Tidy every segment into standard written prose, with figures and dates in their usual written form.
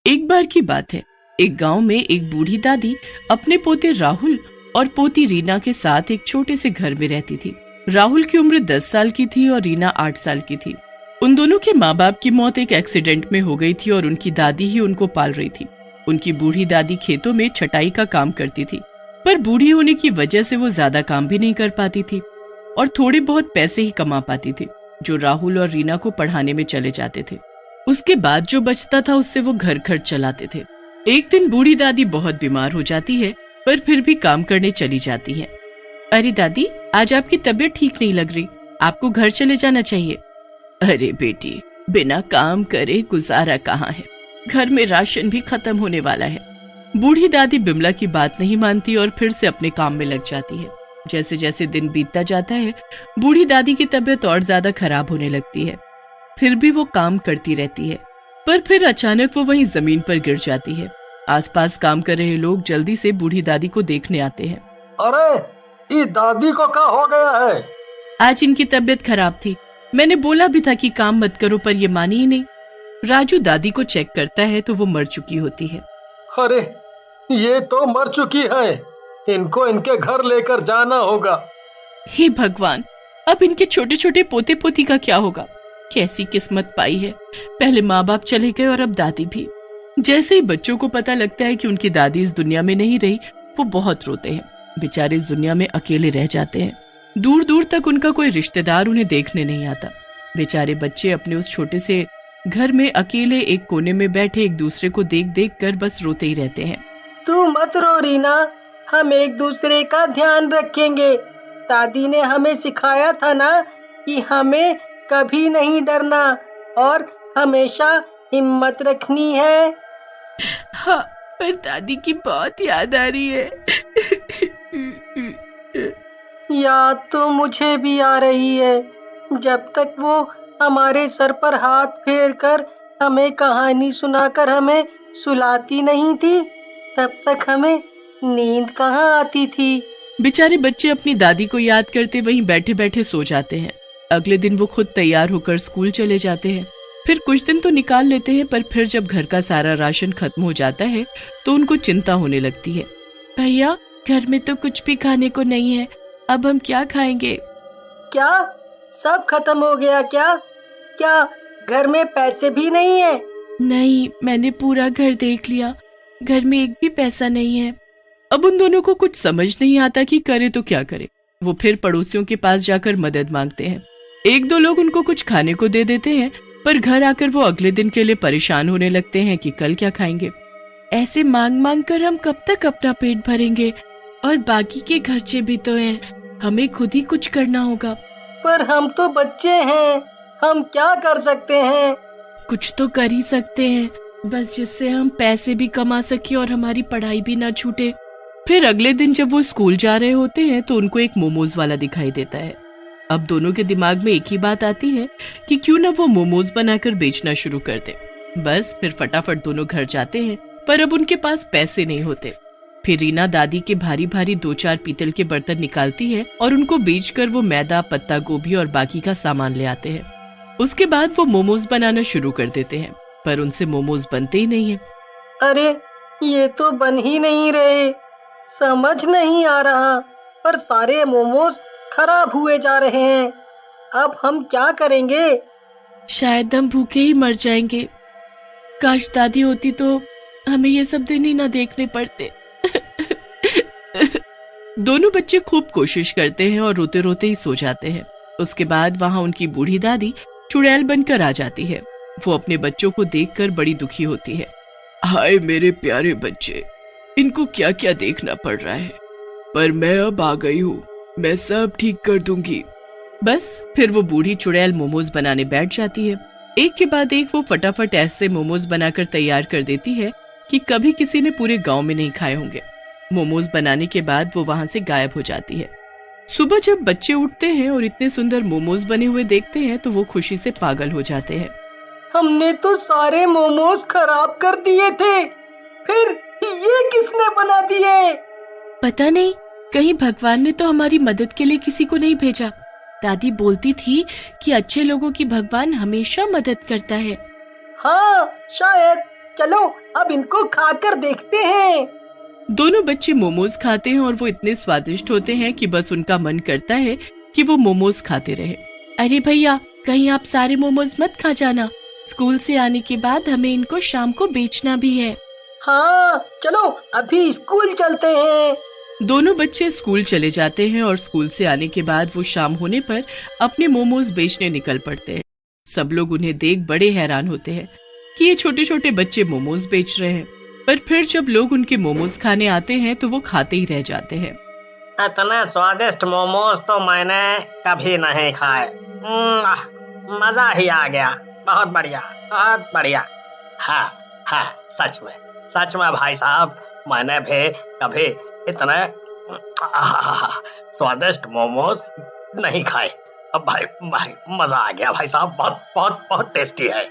एक बार की बात है, एक गांव में एक बूढ़ी दादी अपने पोते राहुल और पोती रीना के साथ एक छोटे से घर में रहती थी। राहुल की उम्र 10 साल की थी और रीना 8 साल की थी। उन दोनों के माँ बाप की मौत एक एक्सीडेंट में हो गई थी और उनकी दादी ही उनको पाल रही थी। उनकी बूढ़ी दादी खेतों में छटाई का काम करती थी, पर बूढ़ी होने की वजह से वो ज्यादा काम भी नहीं कर पाती थी और थोड़े बहुत पैसे ही कमा पाती थी, जो राहुल और रीना को पढ़ाने में चले जाते थे। उसके बाद जो बचता था उससे वो घर खर्च चलाते थे। एक दिन बूढ़ी दादी बहुत बीमार हो जाती है, पर फिर भी काम करने चली जाती है। अरे दादी, आज आपकी तबीयत ठीक नहीं लग रही, आपको घर चले जाना चाहिए। अरे बेटी, बिना काम करे गुजारा कहाँ है, घर में राशन भी खत्म होने वाला है। बूढ़ी दादी बिमला की बात नहीं मानती और फिर से अपने काम में लग जाती है। जैसे जैसे दिन बीतता जाता है, बूढ़ी दादी की तबीयत और ज्यादा खराब होने लगती है। फिर भी वो काम करती रहती है, पर फिर अचानक वो वहीं जमीन पर गिर जाती है। आसपास काम कर रहे लोग जल्दी से बूढ़ी दादी को देखने आते हैं। अरे, ये दादी को क्या हो गया है? आज इनकी तबीयत खराब थी, मैंने बोला भी था कि काम मत करो, पर ये मानी ही नहीं। राजू दादी को चेक करता है तो वो मर चुकी होती है। अरे, ये तो मर चुकी है, इनको इनके घर लेकर जाना होगा। हे भगवान, अब इनके छोटे छोटे पोते पोती का क्या होगा? कैसी किस्मत पाई है, पहले माँ बाप चले गए और अब दादी भी। जैसे ही बच्चों को पता लगता है कि उनकी दादी इस दुनिया में नहीं रही, वो बहुत रोते हैं। बेचारे इस दुनिया में अकेले रह जाते हैं। दूर दूर तक उनका कोई रिश्तेदार उन्हें देखने नहीं आता। बेचारे बच्चे अपने उस छोटे से घर में अकेले एक कोने में बैठे एक दूसरे को देख देख कर बस रोते ही रहते हैं। तू मत रो रीना, हम एक दूसरे का ध्यान रखेंगे। दादी ने हमें सिखाया था ना कि हमें कभी नहीं डरना और हमेशा हिम्मत रखनी है। हाँ, पर दादी की बहुत याद आ रही है। याद तो मुझे भी आ रही है। जब तक वो हमारे सर पर हाथ फेर कर हमें कहानी सुनाकर हमें सुलाती नहीं थी, तब तक हमें नींद कहाँ आती थी। बेचारे बच्चे अपनी दादी को याद करते वहीं बैठे बैठे सो जाते हैं। अगले दिन वो खुद तैयार होकर स्कूल चले जाते हैं। फिर कुछ दिन तो निकाल लेते हैं, पर फिर जब घर का सारा राशन खत्म हो जाता है तो उनको चिंता होने लगती है। भैया, घर में तो कुछ भी खाने को नहीं है, अब हम क्या खाएंगे? क्या सब खत्म हो गया क्या? क्या घर में पैसे भी नहीं है? नहीं, मैंने पूरा घर देख लिया, घर में एक भी पैसा नहीं है। अब उन दोनों को कुछ समझ नहीं आता कि करे तो क्या करे। वो फिर पड़ोसियों के पास जाकर मदद मांगते हैं। एक दो लोग उनको कुछ खाने को दे देते हैं, पर घर आकर वो अगले दिन के लिए परेशान होने लगते हैं कि कल क्या खाएंगे। ऐसे मांग मांग कर हम कब तक अपना पेट भरेंगे, और बाकी के खर्चे भी तो हैं, हमें खुद ही कुछ करना होगा। पर हम तो बच्चे हैं, हम क्या कर सकते हैं? कुछ तो कर ही सकते हैं, बस जिससे हम पैसे भी कमा सके और हमारी पढ़ाई भी ना छूटे। फिर अगले दिन जब वो स्कूल जा रहे होते हैं तो उनको एक मोमोज वाला दिखाई देता है। अब दोनों के दिमाग में एक ही बात आती है कि क्यों ना वो मोमोज बनाकर बेचना शुरू कर दे। बस फिर फटाफट दोनों घर जाते हैं, पर अब उनके पास पैसे नहीं होते। फिर रीना दादी के भारी भारी 2-4 पीतल के बर्तन निकालती है और उनको बेचकर वो मैदा, पत्ता गोभी और बाकी का सामान ले आते हैं। उसके बाद वो मोमोज बनाना शुरू कर देते हैं, पर उनसे मोमोज बनते ही नहीं है। अरे, ये तो बन ही नहीं रहे, समझ नहीं आ रहा, पर सारे मोमोज खराब हुए जा रहे हैं। अब हम क्या करेंगे? शायद हम भूखे ही मर जाएंगे। काश दादी होती तो हमें ये सब दिन ही ना देखने पड़ते। दोनों बच्चे खूब कोशिश करते हैं और रोते रोते ही सो जाते हैं। उसके बाद वहाँ उनकी बूढ़ी दादी चुड़ैल बनकर आ जाती है। वो अपने बच्चों को देखकर बड़ी दुखी होती है। हाय मेरे प्यारे बच्चे, इनको क्या क्या देखना पड़ रहा है, पर मैं अब आ गई हूँ, मैं सब ठीक कर दूंगी। बस फिर वो बूढ़ी चुड़ैल मोमोज बनाने बैठ जाती है। एक के बाद एक वो फटाफट ऐसे मोमोज बनाकर तैयार कर देती है कि कभी किसी ने पूरे गांव में नहीं खाए होंगे। मोमोज बनाने के बाद वो वहां से गायब हो जाती है। सुबह जब बच्चे उठते हैं और इतने सुंदर मोमोज बने हुए देखते हैं तो वो खुशी से पागल हो जाते हैं। हमने तो सारे मोमोज खराब कर दिए थे, फिर ये किसने बना दिए? पता नहीं, कहीं भगवान ने तो हमारी मदद के लिए किसी को नहीं भेजा। दादी बोलती थी कि अच्छे लोगों की भगवान हमेशा मदद करता है। हाँ, शायद चलो अब इनको खाकर देखते हैं। दोनों बच्चे मोमोज खाते हैं और वो इतने स्वादिष्ट होते हैं कि बस उनका मन करता है कि वो मोमोज खाते रहे। अरे भैया, कहीं आप सारे मोमोज मत खा जाना, स्कूल से आने के बाद हमें इनको शाम को बेचना भी है। हाँ चलो अभी स्कूल चलते हैं। दोनों बच्चे स्कूल चले जाते हैं और स्कूल से आने के बाद वो शाम होने पर अपने मोमोज बेचने निकल पड़ते हैं। सब लोग उन्हें देख बड़े हैरान होते हैं कि ये छोटे छोटे बच्चे मोमोज बेच रहे हैं, पर फिर जब लोग उनके मोमोज खाने आते हैं तो वो खाते ही रह जाते हैं। इतने स्वादिष्ट मोमोज तो मैंने कभी नहीं खाए। मजा ही आ गया, बहुत बढ़िया, बहुत बढ़िया। हाँ हाँ, सच में भाई साहब, मैंने भी कभी इतने स्वादिष्ट मोमोज नहीं खाए। अब भाई मजा आ गया भाई साहब, बहुत बहुत बहुत टेस्टी है।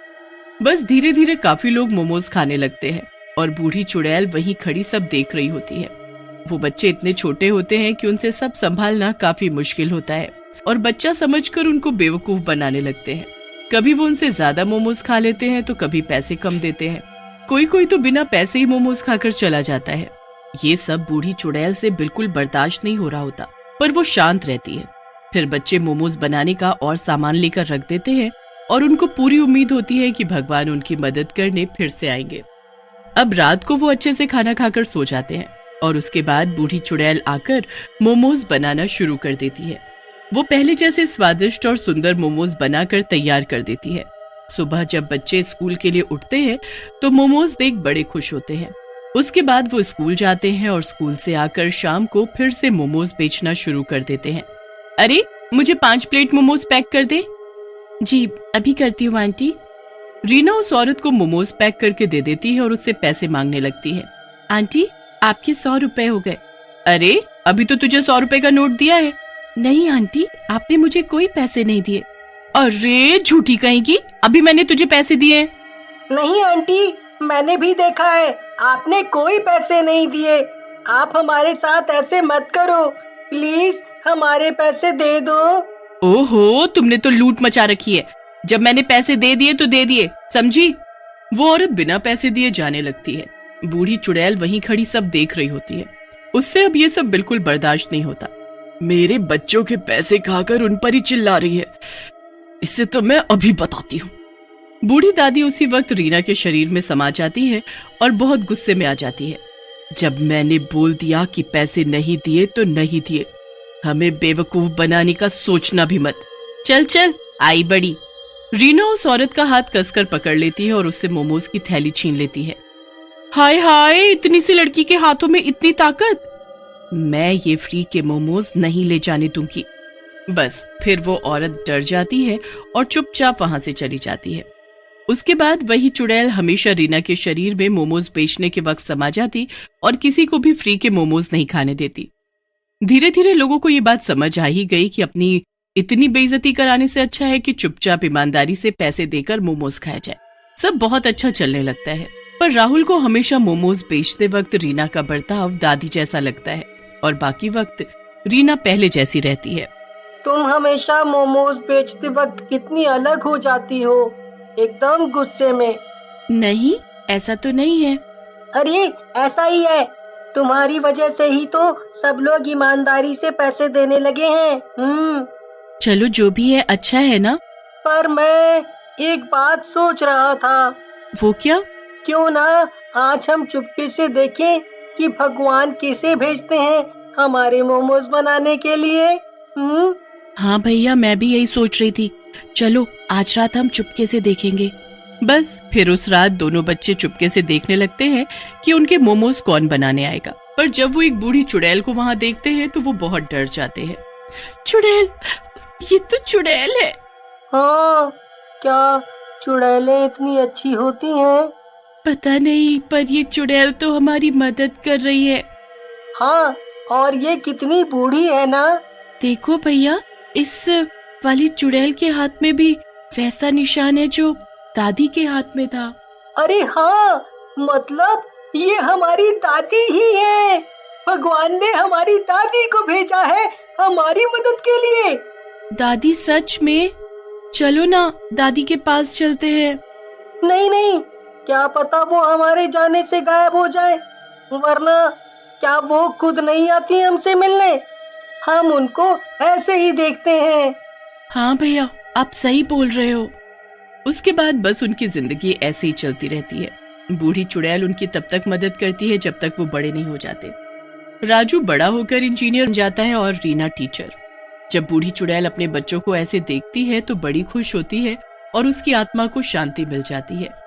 बस धीरे धीरे काफी लोग मोमोज खाने लगते हैं और बूढ़ी चुड़ैल वहीं खड़ी सब देख रही होती है। वो बच्चे इतने छोटे होते हैं कि उनसे सब संभालना काफी मुश्किल होता है और बच्चा समझकर उनको बेवकूफ बनाने लगते हैं। कभी वो उनसे ज्यादा मोमोज खा लेते हैं तो कभी पैसे कम देते हैं। कोई तो बिना पैसे ही मोमोज खाकर चला जाता है। ये सब बूढ़ी चुड़ैल से बिल्कुल बर्दाश्त नहीं हो रहा होता, पर वो शांत रहती है। फिर बच्चे मोमोज बनाने का और सामान लेकर रख देते हैं और उनको पूरी उम्मीद होती है कि भगवान उनकी मदद करने फिर से आएंगे। अब रात को वो अच्छे से खाना खाकर सो जाते हैं और उसके बाद बूढ़ी चुड़ैल आकर मोमोज बनाना शुरू कर देती है। वो पहले जैसे स्वादिष्ट और सुंदर मोमोज बनाकर तैयार कर देती है। सुबह जब बच्चे स्कूल के लिए उठते हैं तो मोमोज देख बड़े खुश होते हैं। उसके बाद वो स्कूल जाते हैं और स्कूल से आकर शाम को फिर से मोमोज बेचना शुरू कर देते हैं। अरे, मुझे 5 प्लेट मोमोज पैक कर दे। जी, अभी करती हूँ आंटी। रीना उस औरत को मोमोज पैक करके दे देती है और उससे पैसे मांगने लगती है। आंटी, आपके 100 रुपए हो गए। अरे, अभी तो तुझे 100 रुपए का नोट दिया है। नहीं आंटी, आपने मुझे कोई पैसे नहीं दिए। अरे झूठी कहीं की, अभी मैंने तुझे पैसे दिए। नहीं आंटी, मैंने भी देखा है, आपने कोई पैसे नहीं दिए। आप हमारे साथ ऐसे मत करो, प्लीज हमारे पैसे दे दो। ओहो, तुमने तो लूट मचा रखी है। जब मैंने पैसे दे दिए तो दे दिए, समझी? वो औरत बिना पैसे दिए जाने लगती है। बूढ़ी चुड़ैल वहीं खड़ी सब देख रही होती है। उससे अब ये सब बिल्कुल बर्दाश्त नहीं होता। मेरे बच्चों के पैसे खाकर उन पर ही चिल्ला रही है, इससे तो मैं अभी बताती हूँ। बूढ़ी दादी उसी वक्त रीना के शरीर में समा जाती है और बहुत गुस्से में आ जाती है। जब मैंने बोल दिया कि पैसे नहीं दिए तो नहीं दिए, हमें बेवकूफ बनाने का सोचना भी मत। चल चल, आई बड़ी। रीना उस औरत का हाथ कसकर पकड़ लेती है और उससे मोमोज की थैली छीन लेती है। हाय हाय, इतनी सी लड़की के हाथों में इतनी ताकत। मैं ये फ्री के मोमोज नहीं ले जाने दूंगी। बस फिर वो औरत डर जाती है और चुपचाप वहां से चली जाती है। उसके बाद वही चुड़ैल हमेशा रीना के शरीर में मोमोज बेचने के वक्त समा जाती और किसी को भी फ्री के मोमोज नहीं खाने देती। धीरे धीरे लोगों को ये बात समझ आ ही गई कि अपनी इतनी बेइज्जती कराने से अच्छा है कि चुपचाप ईमानदारी से पैसे देकर मोमोज खाया जाए। सब बहुत अच्छा चलने लगता है, पर राहुल को हमेशा मोमोज बेचते वक्त रीना का बर्ताव दादी जैसा लगता है और बाकी वक्त रीना पहले जैसी रहती है। तुम हमेशा मोमोज बेचते वक्त कितनी अलग हो जाती हो, एकदम गुस्से में। नहीं, ऐसा तो नहीं है। अरे ऐसा ही है, तुम्हारी वजह से ही तो सब लोग ईमानदारी से पैसे देने लगे हैं। चलो जो भी है अच्छा है ना। पर मैं एक बात सोच रहा था। वो क्या? क्यों ना आज हम चुपके से देखें कि भगवान किसे भेजते हैं हमारे मोमोज बनाने के लिए। हाँ भैया, मैं भी यही सोच रही थी। चलो आज रात हम चुपके से देखेंगे। बस फिर उस रात दोनों बच्चे चुपके से देखने लगते हैं कि उनके मोमोज कौन बनाने आएगा। पर जब वो एक बूढ़ी चुड़ैल को वहाँ देखते हैं तो वो बहुत डर जाते हैं। चुड़ैल, ये तो चुड़ैल है। हाँ, क्या चुड़ैलें इतनी अच्छी होती हैं? पता नहीं, पर ये चुड़ैल तो हमारी मदद कर रही है। हाँ, और ये कितनी बूढ़ी है ना। देखो भैया, इस वाली चुड़ैल के हाथ में भी वैसा निशान है जो दादी के हाथ में था। अरे हाँ, मतलब ये हमारी दादी ही है। भगवान ने हमारी दादी को भेजा है हमारी मदद के लिए। दादी सच में? चलो ना दादी के पास चलते हैं। नहीं नहीं, क्या पता वो हमारे जाने से गायब हो जाए, वरना क्या वो खुद नहीं आती हमसे मिलने? हम उनको ऐसे ही देखते हैं। हाँ भैया, आप सही बोल रहे हो। उसके बाद बस उनकी जिंदगी ऐसे ही चलती रहती है। बूढ़ी चुड़ैल उनकी तब तक मदद करती है जब तक वो बड़े नहीं हो जाते। राजू बड़ा होकर इंजीनियर बन जाता है और रीना टीचर। जब बूढ़ी चुड़ैल अपने बच्चों को ऐसे देखती है तो बड़ी खुश होती है और उसकी आत्मा को शांति मिल जाती है।